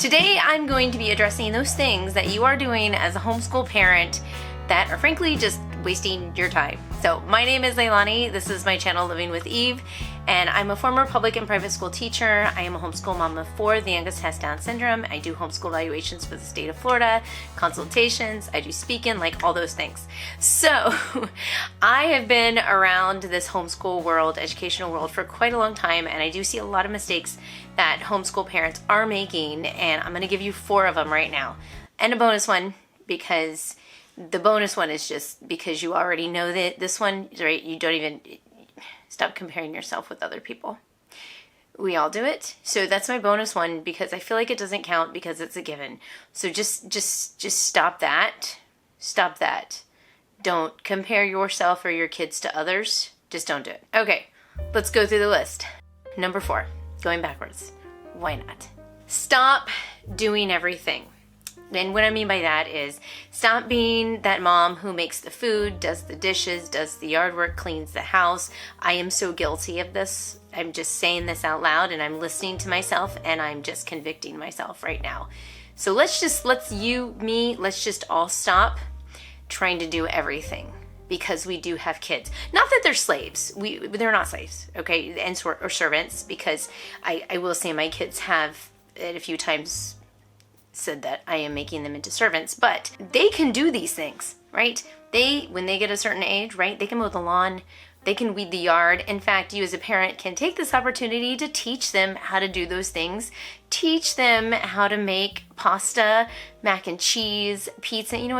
Today I'm going to be addressing those things that you are doing as a homeschool parent that are frankly just wasting your time. So my name is Leilani, this is my channel Living with Eve, and I'm a former public and private school teacher. I am a homeschool mom of 4. The youngest has Down syndrome. I do homeschool evaluations for the state of Florida, consultations, I do speaking, like all those things. So I have been around this homeschool world, educational world for quite a long time, and I do see a lot of mistakes that homeschool parents are making, and I'm going to give you 4 of them right now. And a bonus one, because the bonus one is just because you already know that this one, right? You don't even stop comparing yourself with other people. We all do it. So that's my bonus one because I feel like it doesn't count because it's a given. So just stop that. Stop that. Don't compare yourself or your kids to others. Just don't do it. Okay, let's go through the list. Number 4, going backwards. Why not? Stop doing everything. And what I mean by that is stop being that mom who makes the food, does the dishes, does the yard work, cleans the house. I am so guilty of this. I'm just saying this out loud and I'm listening to myself and I'm just convicting myself right now. So let's just all stop trying to do everything because we do have kids. Not that they're slaves. They're not slaves, okay? Or servants, because I will say my kids have a few times said that I am making them into servants, but they can do these things, right? When they get a certain age, right, they can mow the lawn, they can weed the yard. In fact, you as a parent can take this opportunity to teach them how to do those things. Teach them how to make pasta, mac and cheese, pizza. You know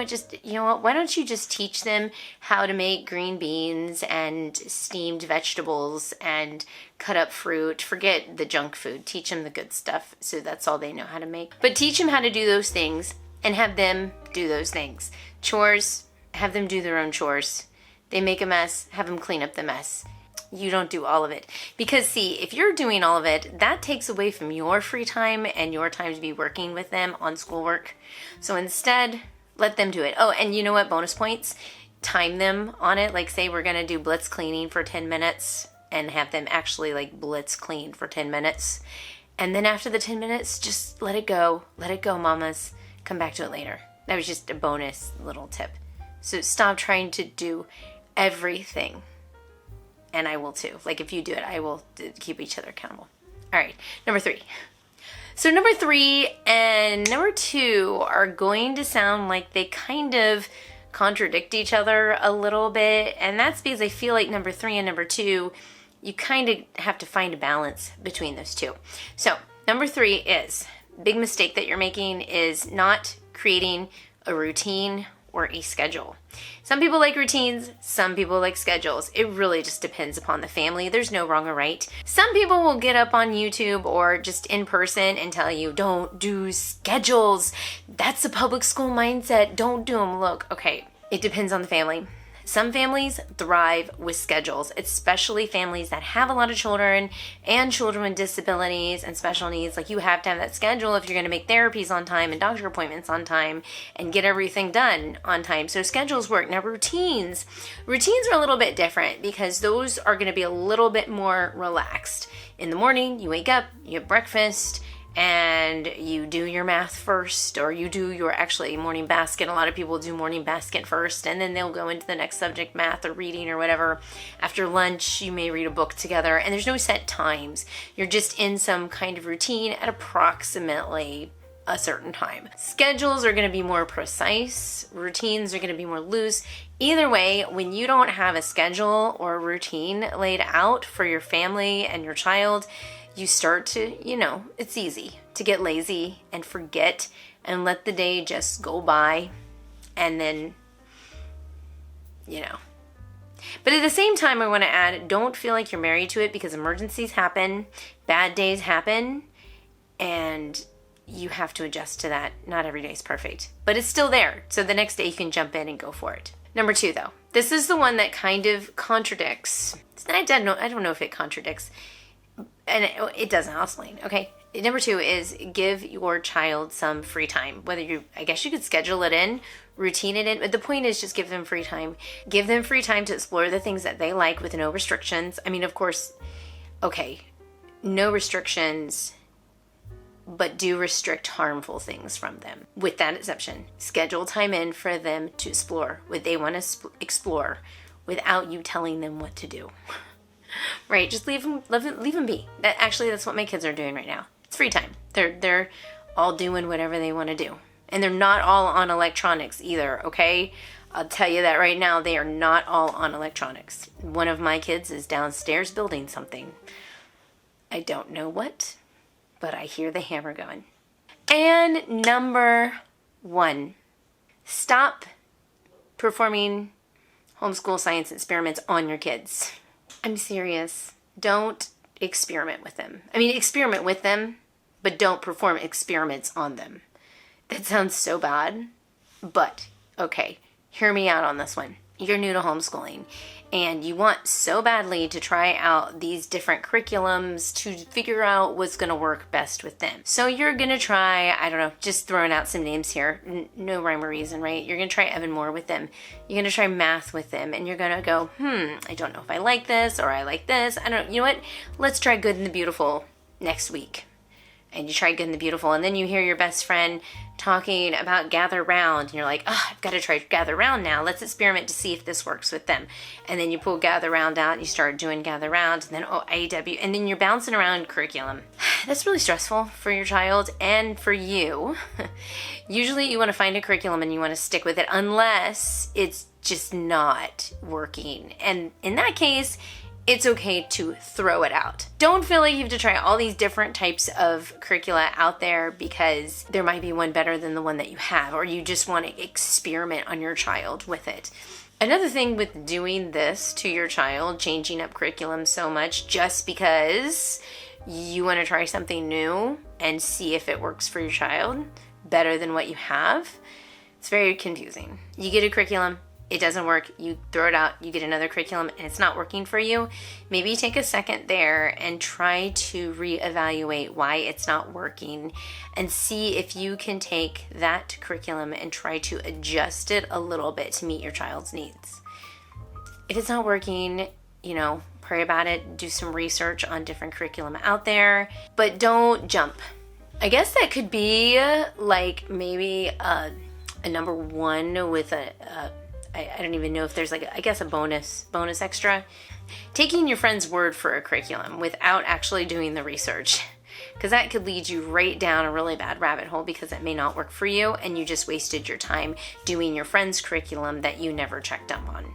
what, why don't you just teach them how to make green beans and steamed vegetables and cut up fruit. Forget the junk food. Teach them the good stuff. So that's all they know how to make. But teach them how to do those things and have them do those things. Chores, have them do their own chores. They make a mess, have them clean up the mess. You don't do all of it. Because see, if you're doing all of it, that takes away from your free time and your time to be working with them on schoolwork. So instead, let them do it. Oh, and you know what, bonus points? Time them on it. Like say we're gonna do blitz cleaning for 10 minutes and have them actually like blitz clean for 10 minutes. And then after the 10 minutes, just let it go. Let it go, mamas. Come back to it later. That was just a bonus little tip. So stop trying to do everything. And I will too. Like if you do it, I will keep each other accountable. All right, number 3. So number 3 and number 2 are going to sound like they kind of contradict each other a little bit. And that's because I feel like number 3 and number 2, you kind of have to find a balance between those two. So number 3 is, big mistake that you're making is not creating a routine or a schedule. Some people like routines, some people like schedules. It really just depends upon the family. There's no wrong or right. Some people will get up on YouTube or just in person and tell you, don't do schedules. That's a public school mindset. Don't do them. Look, okay, it depends on the family. Some families thrive with schedules, especially families that have a lot of children and children with disabilities and special needs. Like you have to have that schedule if you're going to make therapies on time and doctor appointments on time and get everything done on time. So schedules work. Now routines are a little bit different because those are going to be a little bit more relaxed. In the morning, you wake up, you have breakfast, and you do your math first, or you do your actually morning basket. A lot of people do morning basket first, and then they'll go into the next subject, math or reading or whatever. After lunch, you may read a book together, and there's no set times. You're just in some kind of routine at approximately a certain time. Schedules are going to be more precise. Routines are going to be more loose. Either way, when you don't have a schedule or a routine laid out for your family and your child, you start to, it's easy to get lazy and forget and let the day just go by and then, But at the same time, I want to add, don't feel like you're married to it because emergencies happen, bad days happen, and you have to adjust to that. Not every day is perfect, but it's still there. So the next day you can jump in and go for it. Number 2, though. This is the one that kind of contradicts. I don't know if it contradicts. And it doesn't. I'll explain. Okay. Number 2 is give your child some free time. I guess you could schedule it in, routine it in, but the point is just give them free time. Give them free time to explore the things that they like with no restrictions. I mean, of course, okay, no restrictions, but do restrict harmful things from them. With that exception, schedule time in for them to explore what they want to explore without you telling them what to do. Right? Just leave them be. That's what my kids are doing right now. It's free time. They're all doing whatever they want to do. And they're not all on electronics either, okay? I'll tell you that right now, they are not all on electronics. One of my kids is downstairs building something. I don't know what, but I hear the hammer going. And number 1, stop performing homeschool science experiments on your kids. I'm serious. Don't experiment with them. I mean, experiment with them, but don't perform experiments on them. That sounds so bad, but okay, hear me out on this one. You're new to homeschooling and you want so badly to try out these different curriculums to figure out what's going to work best with them. So you're going to try, I don't know, just throwing out some names here, no rhyme or reason, right? You're going to try Evan Moore with them. You're going to try math with them, and you're going to go, I don't know if I like this or I like this. I don't know. You know what? Let's try Good and the Beautiful next week. And you try Good and the Beautiful, and then you hear your best friend talking about Gather Round, and you're like, I've got to try Gather Round now. Let's experiment to see if this works with them. And then you pull Gather Round out, and you start doing Gather Round, and then AW, and then you're bouncing around curriculum. That's really stressful for your child and for you. Usually you want to find a curriculum and you want to stick with it unless it's just not working. And in that case, it's okay to throw it out. Don't feel like you have to try all these different types of curricula out there because there might be one better than the one that you have, or you just want to experiment on your child with it. Another thing with doing this to your child, changing up curriculum so much just because you want to try something new and see if it works for your child better than what you have, it's very confusing. You get a curriculum, it doesn't work, you throw it out, you get another curriculum, and it's not working for you. Maybe take a second there and try to reevaluate why it's not working and see if you can take that curriculum and try to adjust it a little bit to meet your child's needs. If it's not working, pray about it, do some research on different curriculum out there, but don't jump. I guess that could be like maybe a number 1 with I don't even know if there's a bonus extra. Taking your friend's word for a curriculum without actually doing the research. Because that could lead you right down a really bad rabbit hole because it may not work for you and you just wasted your time doing your friend's curriculum that you never checked up on.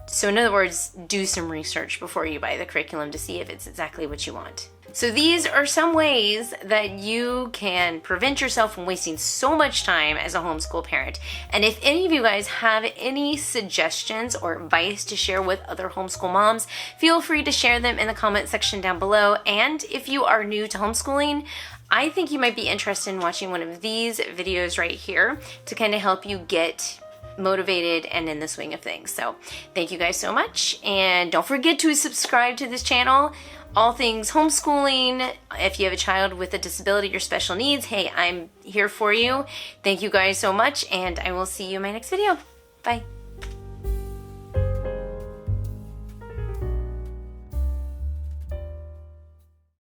So in other words, do some research before you buy the curriculum to see if it's exactly what you want. So these are some ways that you can prevent yourself from wasting so much time as a homeschool parent. And if any of you guys have any suggestions or advice to share with other homeschool moms, feel free to share them in the comment section down below. And if you are new to homeschooling, I think you might be interested in watching one of these videos right here to kind of help you get motivated and in the swing of things. So thank you guys so much, and don't forget to subscribe to this channel. All things homeschooling. If you have a child with a disability or special needs, hey, I'm here for you. Thank you guys so much, and I will see you in my next video. Bye.